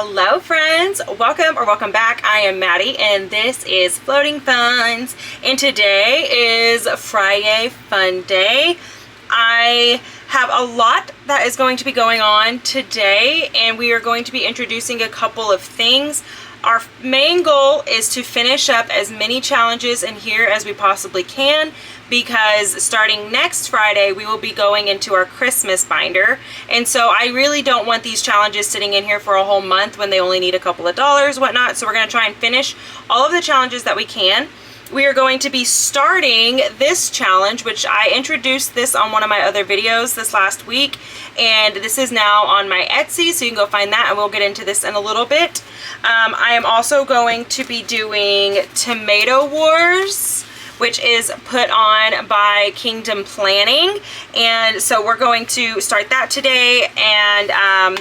Hello friends, welcome back. I am Maddie and this is Floating Funds, and today is Friday Fun Day. I have a lot that is going to be going on today, and we are going to be introducing a couple of things. Our main goal is to finish up as many challenges in here as we possibly can, because starting next Friday we will be going into our Christmas binder, and so I really don't want these challenges sitting in here for a whole month when they only need a couple of dollars, whatnot. So we're going to try and finish all of the challenges that we can. We are going to be starting this challenge, which I introduced this on one of my other videos this last week, and this is now on my Etsy, so you can go find that, and we'll get into this in a little bit. I am also going to be doing Tomato Wars, which is put on by Kingdom Planning, and so we're going to start that today, and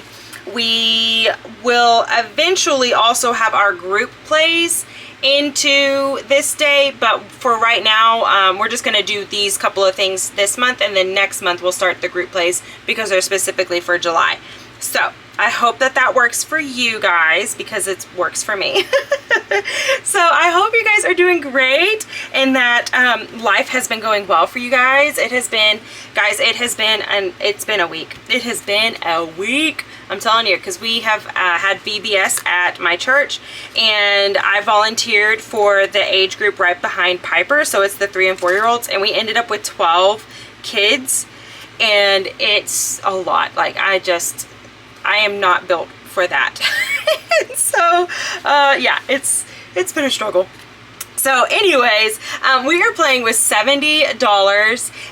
we will eventually also have our group plays into this day, but for right now we're just going to do these couple of things this month, and then next month we'll start the group plays because they're specifically for July. So I hope that that works for you guys, because it works for me. So I hope you guys are doing great, and that life has been going well for you guys. It has been, guys, it's been a week. It has been a week, I'm telling you, because we have had VBS at my church, and I volunteered for the age group right behind Piper, so it's the 3 and 4 year olds, and we ended up with 12 kids, and it's a lot. Like, I am not built for that. So yeah, it's been a struggle. So anyways, we are playing with $70.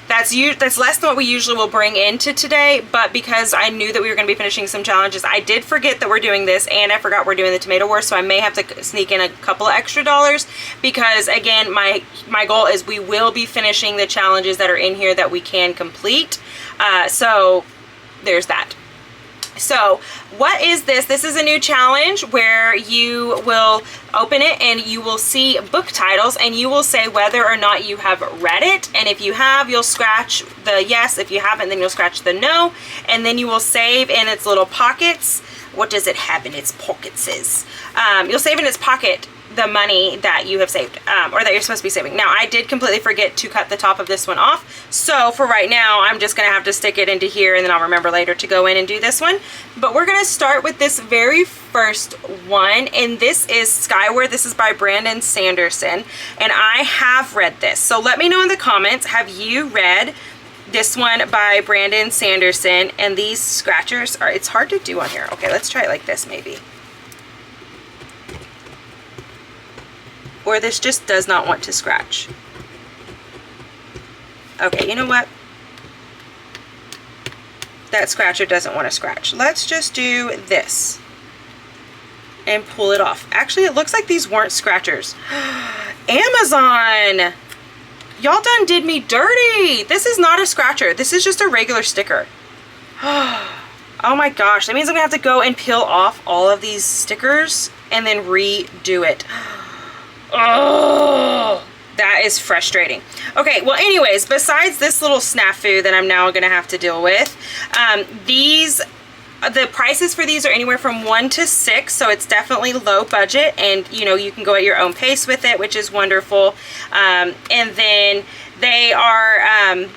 That's less than what we usually will bring into today, but because I knew that we were going to be finishing some challenges, I did forget that we're doing this, and I forgot we're doing the Tomato Wars, so I may have to sneak in a couple of extra dollars, because again, my goal is we will be finishing the challenges that are in here that we can complete. So there's that. So what is this? This is a new challenge where you will open it and you will see book titles, and you will say whether or not you have read it, and if you have, you'll scratch the yes. If you haven't, then you'll scratch the no, and then you will save in its little pockets. What does it have in its pockets? You'll save in its pocket the money that you have saved, or that you're supposed to be saving. Now, I did completely forget to cut the top of this one off, so for right now I'm just gonna have to stick it into here, and then I'll remember later to go in and do this one. But we're gonna start with this very first one, and this is Skyward. This is by Madi Sanderson, and I have read this, so let me know in the comments, have you read this one by Madi Sanderson? And these scratchers are, it's hard to do on here. Okay, let's try it like this maybe. Or this just does not want to scratch. Okay, you know what? That scratcher doesn't want to scratch. Let's just do this and pull it off. Actually, it looks like these weren't scratchers. Amazon! Y'all done did me dirty. This is not a scratcher. This is just a regular sticker. Oh my gosh, that means I'm gonna have to go and peel off all of these stickers and then redo it. Oh, that is frustrating. Okay, well anyways, besides this little snafu that I'm now gonna have to deal with, the prices for these are anywhere from 1 to 6, so it's definitely low budget, and you know, you can go at your own pace with it, which is wonderful. And then they are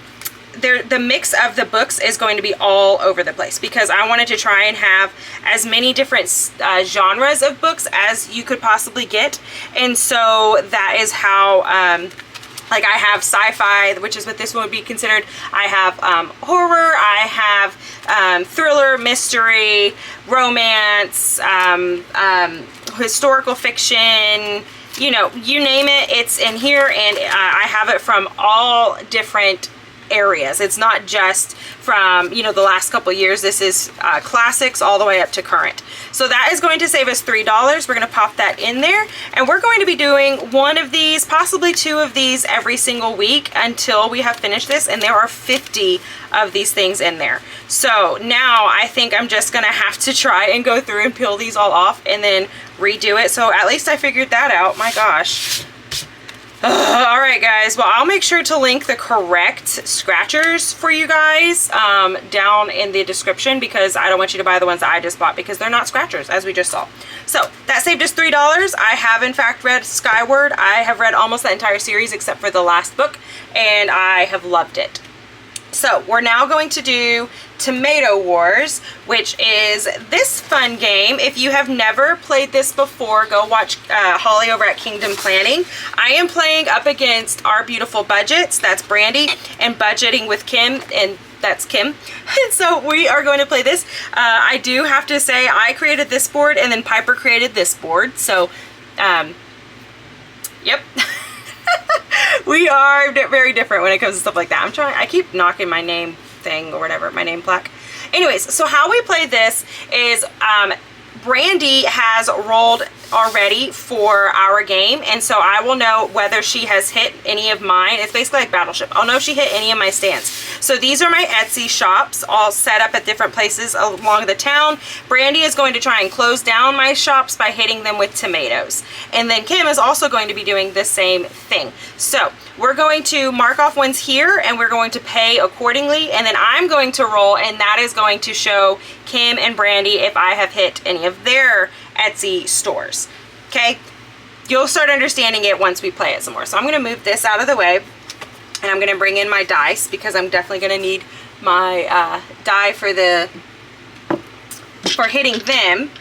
the mix of the books is going to be all over the place, because I wanted to try and have as many different genres of books as you could possibly get. And so that is how like I have sci-fi, which is what this one would be considered. I have horror, I have thriller, mystery, romance, historical fiction, you know, you name it, it's in here. And I have it from all different areas. It's not just from, you know, the last couple years. This is classics all the way up to current. So that is going to save us $3. We're going to pop that in there, and we're going to be doing one of these, possibly 2 of these every single week until we have finished this, and there are 50 of these things in there. So now I think I'm just gonna have to try and go through and peel these all off and then redo it. So at least I figured that out. My gosh. All right, guys. Well, I'll make sure to link the correct scratchers for you guys down in the description, because I don't want you to buy the ones that I just bought because they're not scratchers, as we just saw. So that saved us $3. I have, in fact, read Skyward. I have read almost the entire series except for the last book, and I have loved it. So we're now going to do Tomato Wars, which is this fun game. If you have never played this before, go watch Holly over at Kingdom Planning. I am playing up against Our Beautiful Budgets, that's Brandy, and Budgeting with Kim, and that's Kim. So we are going to play this. I do have to say I created this board and then Piper created this board. So, yep. We are very different when it comes to stuff like that. I keep knocking my name thing or whatever, my name plaque. Anyways, so how we play this is Brandy has rolled already for our game, and so I will know whether she has hit any of mine. It's basically like Battleship. I'll know if she hit any of my stands. So these are my Etsy shops all set up at different places along the town. Brandy is going to try and close down my shops by hitting them with tomatoes. And then Kim is also going to be doing the same thing. So we're going to mark off ones here and we're going to pay accordingly, and then I'm going to roll, and that is going to show Kim and Brandy if I have hit any of their Etsy stores. Okay, you'll start understanding it once we play it some more. So I'm going to move this out of the way, and I'm going to bring in my dice because I'm definitely going to need my die for hitting them.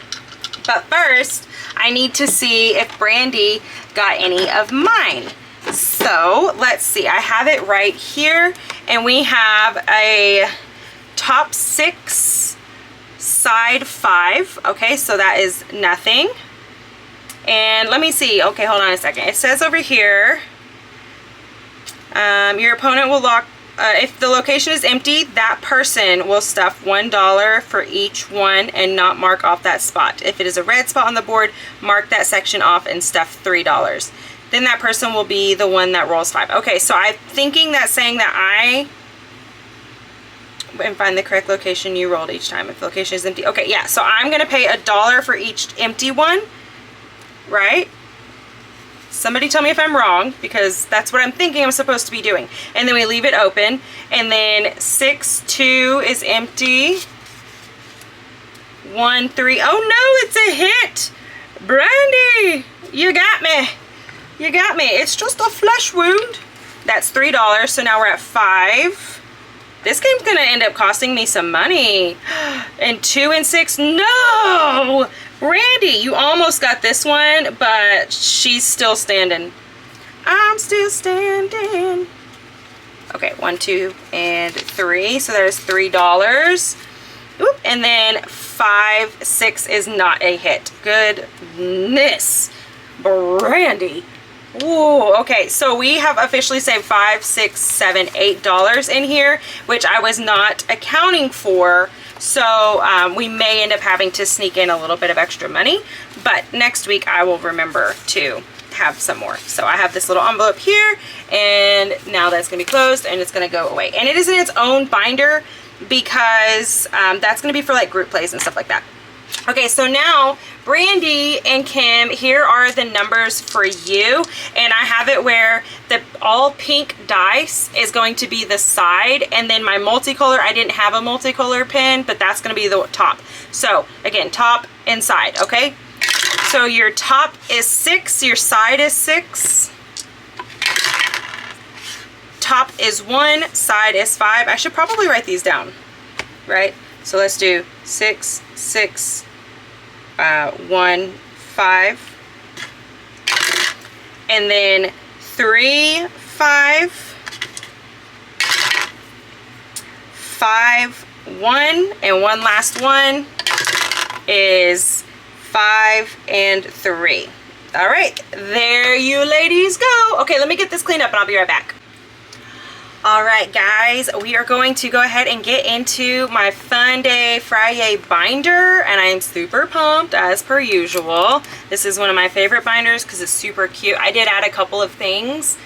But first, I need to see if Brandy got any of mine. So let's see. I have it right here, and we have a top 6, side 5. Okay, so that is nothing. And let me see. Okay, hold on a second. It says over here, your opponent will lock, if the location is empty, that person will stuff $1 for each one and not mark off that spot. If it is a red spot on the board, mark that section off and stuff $3. Then that person will be the one that rolls 5. Okay, so I'm thinking that's saying that I and find the correct location you rolled each time if the location is empty. Okay, yeah, so I'm gonna pay $1 for each empty one, right? Somebody tell me if I'm wrong, because that's what I'm thinking I'm supposed to be doing. And then we leave it open, and then 6, 2 is empty. 1, 3. Oh no, it's a hit! Brandy, you got me. You got me. It's just a flesh wound. That's $3, so now we're at 5. This game's gonna end up costing me some money. And 2 and 6, no! Brandy, you almost got this one, but she's still standing. I'm still standing. Okay, 1, 2, and 3, so there's $3. Oop, and then 5, 6 is not a hit. Goodness, Brandy. Ooh, okay, so we have officially saved $5, $6, $7, $8 in here, which I was not accounting for. So we may end up having to sneak in a little bit of extra money, but next week I will remember to have some more. So I have this little envelope here, and now that's gonna be closed and it's gonna go away. And it is in its own binder because that's gonna be for like group plays and stuff like that. Okay, so now Brandy and Kim, here are the numbers for you, and I have it where the all pink dice is going to be the side, and then my multicolor, I didn't have a multicolor pen, but that's going to be the top. So again, top and side, okay? So your top is 6, your side is 6. Top is 1, side is 5. I should probably write these down, right? So let's do 6, 6, 1, 5, and then 3, 5, 5, 1, and one last one is 5 and 3. All right, there you ladies go. Okay, let me get this cleaned up and I'll be right back. All right, guys, we are going to go ahead and get into my Funday Fri-Yay binder, and I am super pumped as per usual. This is one of my favorite binders because it's super cute. I did add a couple of things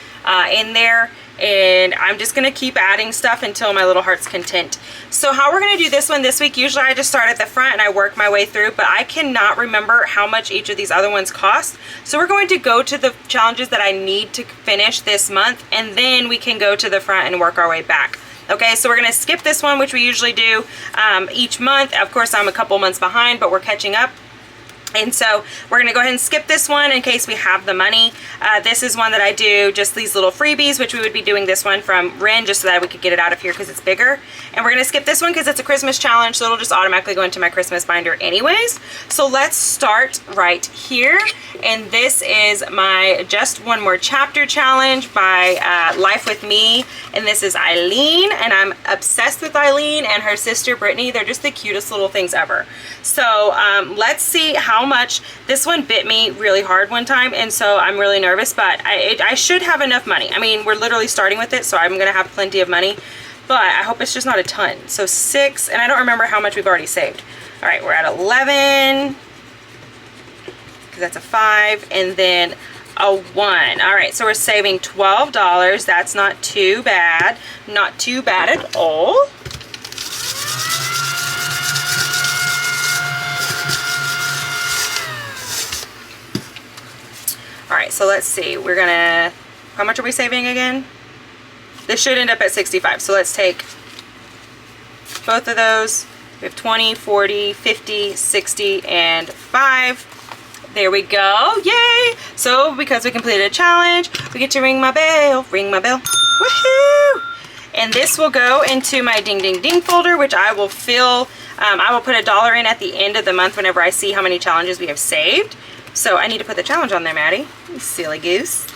in there and I'm just gonna keep adding stuff until my little heart's content. So how we're gonna do this one this week, usually I just start at the front and I work my way through, but I cannot remember how much each of these other ones cost. So we're going to go to the challenges that I need to finish this month, and then we can go to the front and work our way back. Okay, so we're gonna skip this one, which we usually do each month. Of course, I'm a couple months behind, but we're catching up. And so we're going to go ahead and skip this one in case we have the money. This is one that I do just these little freebies, which we would be doing this one from Ren just so that we could get it out of here because it's bigger. And we're going to skip this one because it's a Christmas challenge, so it'll just automatically go into my Christmas binder anyways. So let's start right here. And this is my Just One More Chapter challenge by Life With Me. And this is Eileen, and I'm obsessed with Eileen and her sister Brittany. They're just the cutest little things ever. So let's see how much. This one bit me really hard one time, and so I'm really nervous, but I should have enough money. I mean, we're literally starting with it, so I'm gonna have plenty of money, but I hope it's just not a ton. So 6, and I don't remember how much we've already saved. All right, we're at 11, because that's a 5, and then a 1. All right, so we're saving $12. That's not too bad. Not too bad at all. All right, so let's see. We're gonna, how much are we saving again? This should end up at 65. So let's take both of those. We have 20, 40, 50, 60, and 5. There we go. Yay! So because we completed a challenge, we get to ring my bell. Ring my bell. Woohoo! And this will go into my ding ding ding folder, which I will fill. I will put $1 in at the end of the month whenever I see how many challenges we have saved. So I need to put the challenge on there, Maddie. You silly goose.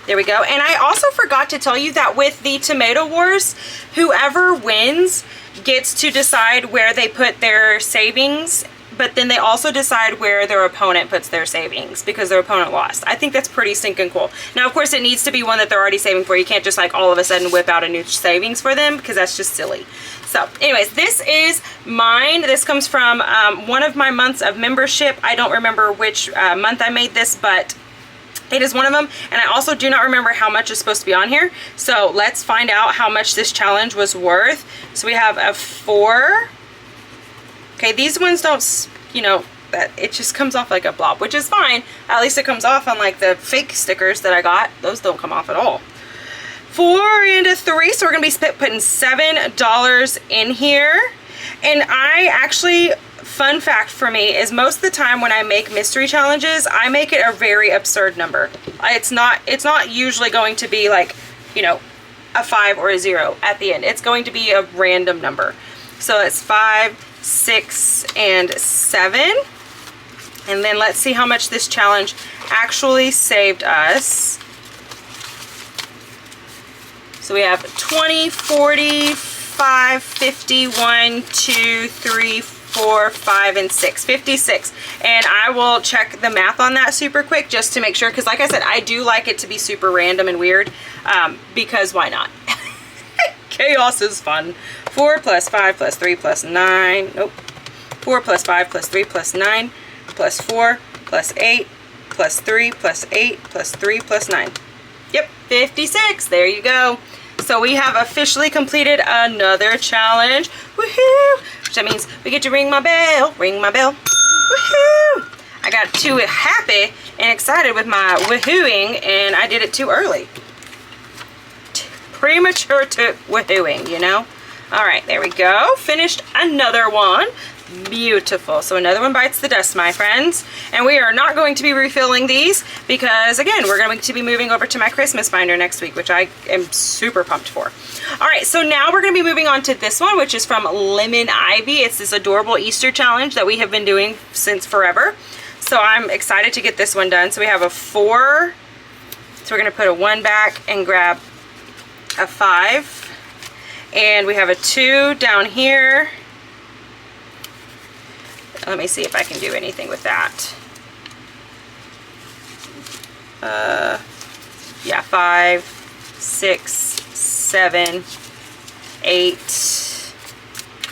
There we go. And I also forgot to tell you that with the Tomato Wars, whoever wins gets to decide where they put their savings, but then they also decide where their opponent puts their savings because their opponent lost. I think that's pretty stinking cool. Now, of course, it needs to be one that they're already saving for. You can't just like all of a sudden whip out a new savings for them because that's just silly. So anyways, this is mine. This comes from one of my months of membership. I don't remember which month I made this, but it is one of them. And I also do not remember how much is supposed to be on here. So let's find out how much this challenge was worth. So we have a 4. Okay, these ones don't, you know, that it just comes off like a blob, which is fine. At least it comes off on like the fake stickers that I got. Those don't come off at all. 4 and a 3, so we're gonna be putting $7 in here. And I actually, fun fact for me is most of the time when I make mystery challenges, I make it a very absurd number. It's not usually going to be like, you know, a 5 or a 0 at the end. It's going to be a random number. So it's 5, 6, and 7. And then let's see how much this challenge actually saved us. So we have 20, 40, 5, 50, 1, 2, 3, 4, 5, and 6. 56. And I will check the math on that super quick just to make sure, because like I said, I do like it to be super random and weird, because why not? Chaos is fun. 4 plus 5 plus 3 plus 9. Nope. 4 plus 5 plus 3 plus 9 plus 4 plus 8 plus 3 plus 8 plus 3 plus 9. Yep, 56. There you go. So we have officially completed another challenge. Woohoo! Which that means we get to ring my bell. Ring my bell. Woohoo! I got too happy and excited with my woohooing, and I did it too early. Premature to woohooing, you know? All right, there we go. Finished another one. Beautiful. So another one bites the dust, my friends. And we are not going to be refilling these because, again, we're going to be moving over to my Christmas binder next week, which I am super pumped for. All right, so now we're going to be moving on to this one, which is from Lemon Ivy. It's this adorable Easter challenge that we have been doing since forever. So I'm excited to get this one done. So we have a 4. So we're going to put a 1 back and grab a 5. And we have a 2 down here. Let me see if I can do anything with that. Yeah, 5, 6, 7, 8,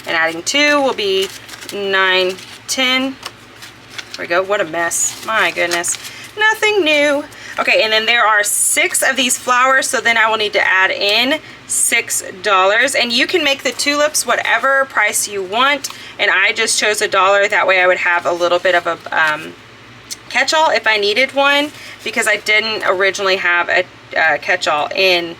and adding 2 will be 9, 10. There we go. What a mess. My goodness. Nothing new. Okay, and then there are 6 of these flowers, so then I will need to add in $6. And you can make the tulips whatever price you want, and I just chose $1. That way I would have a little bit of a catch-all if I needed one, because I didn't originally have a catch-all in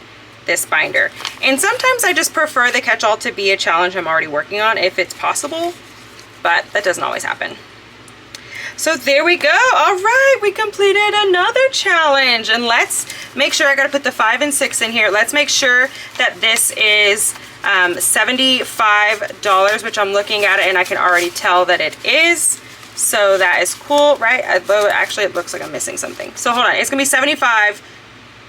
this binder. And sometimes I just prefer the catch-all to be a challenge I'm already working on if it's possible, but that doesn't always happen. So there we go. All right, we completed another challenge, and let's make sure, I gotta put the 5 and 6 in here. Let's make sure that this is $75, which I'm looking at it and I can already tell that it is. So that is cool, right? Although actually it looks like I'm missing something. So hold on, it's gonna be 75,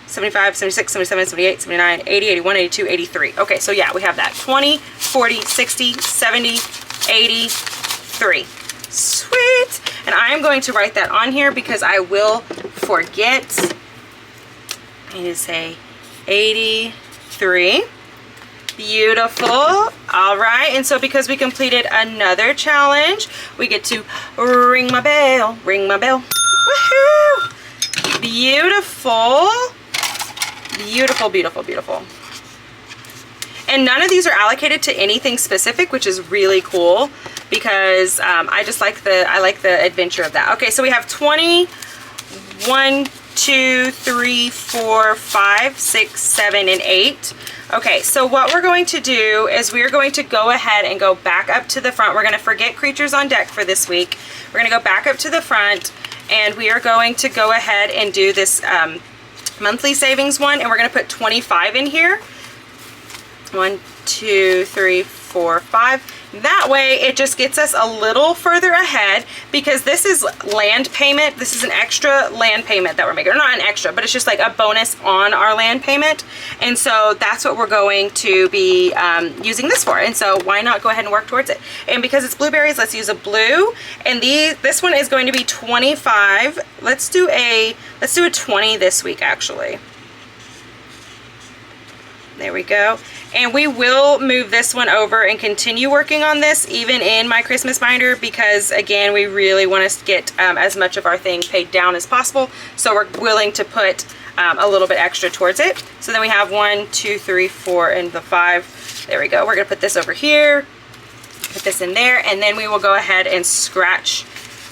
76, 77, 78, 79, 80, 81, 82, 83. Okay, so yeah, we have that. 20, 40, 60, 70, 83. Sweet. And I am going to write that on here because I will forget. I need to say 83. Beautiful. All right, and so because we completed another challenge, we get to ring my bell. Ring my bell. Woohoo! Beautiful. Beautiful, beautiful, beautiful. And none of these are allocated to anything specific, which is really cool, because I just like the adventure of that. Okay, so we have 20, 1, 2, 3, 4, 5, 6, 7, and 8. Okay, so what we're going to do is we're going to go ahead and go back up to the front. We're going to forget creatures on deck for this week. We're going to go back up to the front, and we are going to go ahead and do this monthly savings one, and we're going to put 25 in here. 1, 2, 3, 4, 5. That way it just gets us a little further ahead, because this is land payment. This is an extra land payment that we're making, or not an extra, but it's just like a bonus on our land payment. And so that's what we're going to be using this for. And so why not go ahead and work towards it? And because it's blueberries, let's use a blue. And this one is going to be 25. Let's do a 20 this week, actually. There we go. And we will move this one over and continue working on this even in my Christmas binder, because again, we really want to get as much of our thing paid down as possible. So we're willing to put a little bit extra towards it. So then we have 1, 2, 3, 4, and the 5. There we go. We're going to put this over here, put this in there, and then we will go ahead and scratch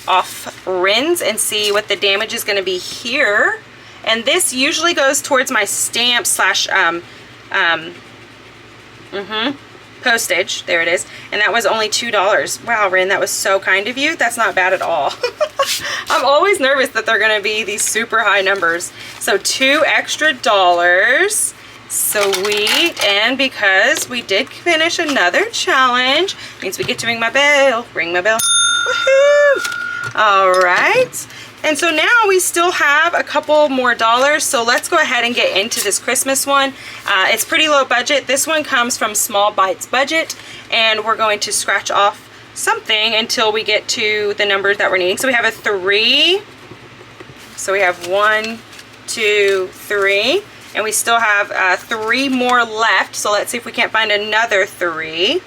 off rins and see what the damage is going to be here. And this usually goes towards my stamp slash postage. There it is. And that was only $2. Wow, Rin, that was so kind of you. That's not bad at all. I'm always nervous that they're going to be these super high numbers. So $2 extra. Sweet. And because we did finish another challenge, means we get to ring my bell. Ring my bell. Woohoo! All right. And so now we still have a couple more dollars, so let's go ahead and get into this Christmas one. It's pretty low budget. This one comes from Small Bites Budget, and we're going to scratch off something until we get to the numbers that we're needing. So we have a 3. So we have 1, 2, 3, and we still have 3 more left. So let's see if we can't find another 3.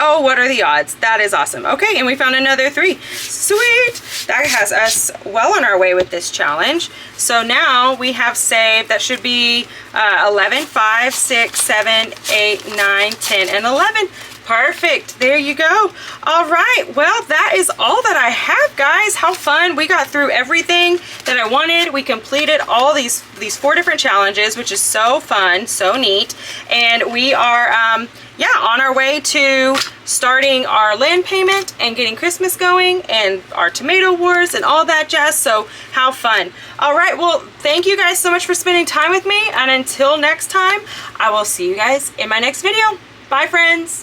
Oh, what are the odds? That is awesome. Okay, and we found another 3. Sweet! That has us well on our way with this challenge. So now we have saved, that should be 11, 5, 6, 7, 8, 9, 10, and 11. Perfect. There you go. All right. Well, that is all that I have, guys. How fun. We got through everything that I wanted. We completed all these 4 different challenges, which is so fun, so neat. And we are on our way to starting our land payment and getting Christmas going and our tomato wars and all that jazz. So how fun. All right. Well, thank you guys so much for spending time with me. And until next time, I will see you guys in my next video. Bye, friends.